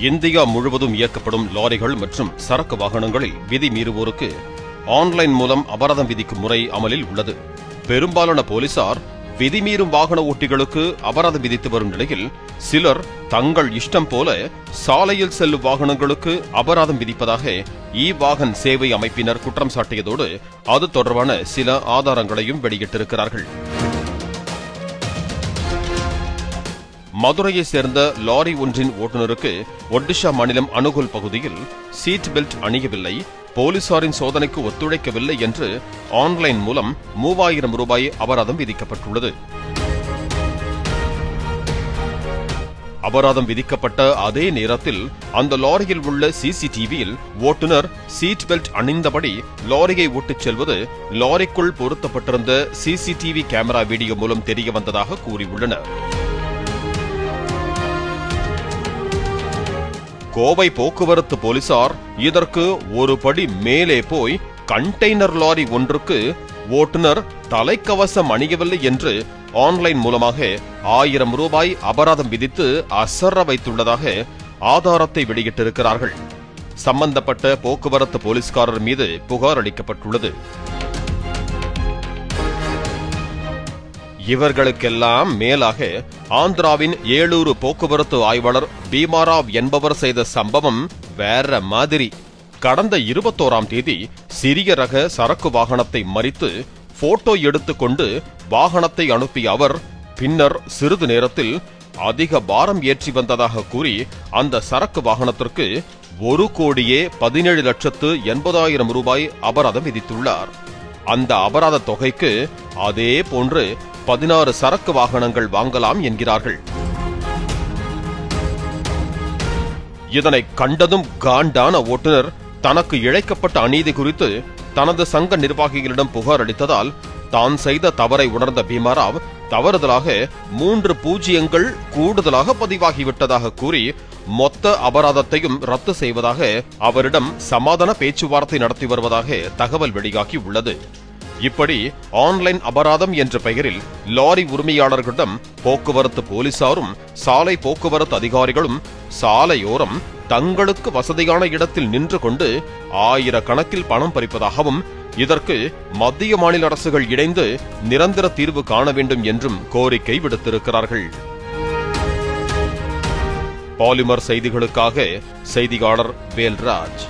India முழுவதும் இயக்கப்படும் லாரிகள் மற்றும் சரக்கு வாகனங்களில் விதி மீறுவோருக்கு ஆன்லைன் மூலம் அபராதம் விதிக்கும் முறை அமலில் உள்ளது. பெரும்பாலான போலீசார் விதிமீறும் வாகன ஓட்டிகளுக்கு அபராதம் விதித்து வரும் நிலையில் சிலர் தங்கள் இஷ்டம் போல சாலையில் செல்லும் வாகனங்களுக்கு அபராதம் விதிப்பதாக இ-வாகன் சேவை அமைப்பினர் குற்றம் சாட்டியதோடு அது தொடர்பான சில ஆதாரங்களையும் வெளியிட்டிருக்கிறார்கள். மதுரையை சேர்ந்த லாரி ஒன்றின் ஓட்டுநருக்கு ஒடிஷா மாநிலம் அனுகுல் பகுதியில் சீட் பெல்ட் அணியவில்லை, போலீசாரின் சோதனைக்கு ஒத்துழைக்கவில்லை என்று ஆன்லைன் மூலம் 3000 ரூபாய் அபராதம் விதிக்கப்பட்டுள்ளது. அபராதம் விதிக்கப்பட்ட அதே நேரத்தில் அந்த லாரியில் உள்ள சிசிடிவியில் ஓட்டுநர் சீட் பெல்ட் அணிந்தபடி லாரியை ஓட்டிச் செல்வது லாரிக்குள் பொருத்தப்பட்டிருந்த சிசிடிவி கேமரா வீடியோ மூலம் தெரியவந்ததாக கூறியுள்ளனர். கோவை போக்குவரத்து போலீசார் இதற்கு ஒரு படி மேலே போய் கண்டெய்னர் லாரி ஒன்றுக்கு ஓட்டுநர் தலைக்கவசம் அணியவில்லை என்று ஆன்லைன் மூலமாக 1000 ரூபாய் அபராதம் விதித்து அசர வைத்துள்ளதாக ஆதாரத்தை வெளியிட்டிருக்கிறார்கள். சம்பந்தப்பட்ட போக்குவரத்து போலீஸ்காரர் மீது புகார் அளிக்கப்பட்டுள்ளது. இவர்களுக்கெல்லாம் மேலாக ஆந்திராவின் ஏலூரு போக்குவரத்து ஆய்வாளர் பீமாராவ் என்பவர் செய்த சம்பவம் வேற மாதிரி. கடந்த 21ஆம் தேதி சிறிய ரக சரக்கு வாகனத்தை மறித்து போட்டோ எடுத்துக்கொண்டு வாகனத்தை அனுப்பிய அவர் பின்னர் சிறிது நேரத்தில் அதிக பாரம் ஏற்றி வந்ததாக கூறி அந்த சரக்கு வாகனத்திற்கு 1,17,80,00,000 ரூபாய் அபராதம் விதித்துள்ளார். அந்த அபராத தொகைக்கு அதே போன்று 16 சரக்கு வாகனங்கள் வாங்கலாம் என்கிறார்கள். இதனை கண்டதும் காண்டான ஓட்டுநர் தனக்கு இழைக்கப்பட்ட அநீதி குறித்து தனது சங்க நிர்வாகிகளிடம் புகார் அளித்ததால் தான் செய்த தவறை உணர்ந்த பீமாராவ் தவறுதலாக 3 பூஜ்ஜியங்கள் கூடுதலாக பதிவாகிவிட்டதாக கூறி மொத்த அபராதத்தையும் ரத்து செய்வதாக அவரிடம் சமாதான பேச்சுவார்த்தை நடத்தி வருவதாக தகவல் வெளியாகி உள்ளது. இப்படி ஆன்லைன் அபராதம் என்ற பெயரில் லாரி உரிமையாளர்களிடம் போக்குவரத்து போலீசாரும் சாலை போக்குவரத்து அதிகாரிகளும் சாலையோரம் தங்களுக்கு வசதியான இடத்தில் நின்று கொண்டு ஆயிரக்கணக்கில் பணம் பறிப்பதாகவும் இதற்கு மத்திய மாநில அரசுகள் இணைந்து நிரந்தர தீர்வு காண வேண்டும் என்றும் கோரிக்கை விடுத்திருக்கிறார்கள். பாலிமர் செய்திகளுக்காக செய்தியாளர் வேல்ராஜ்.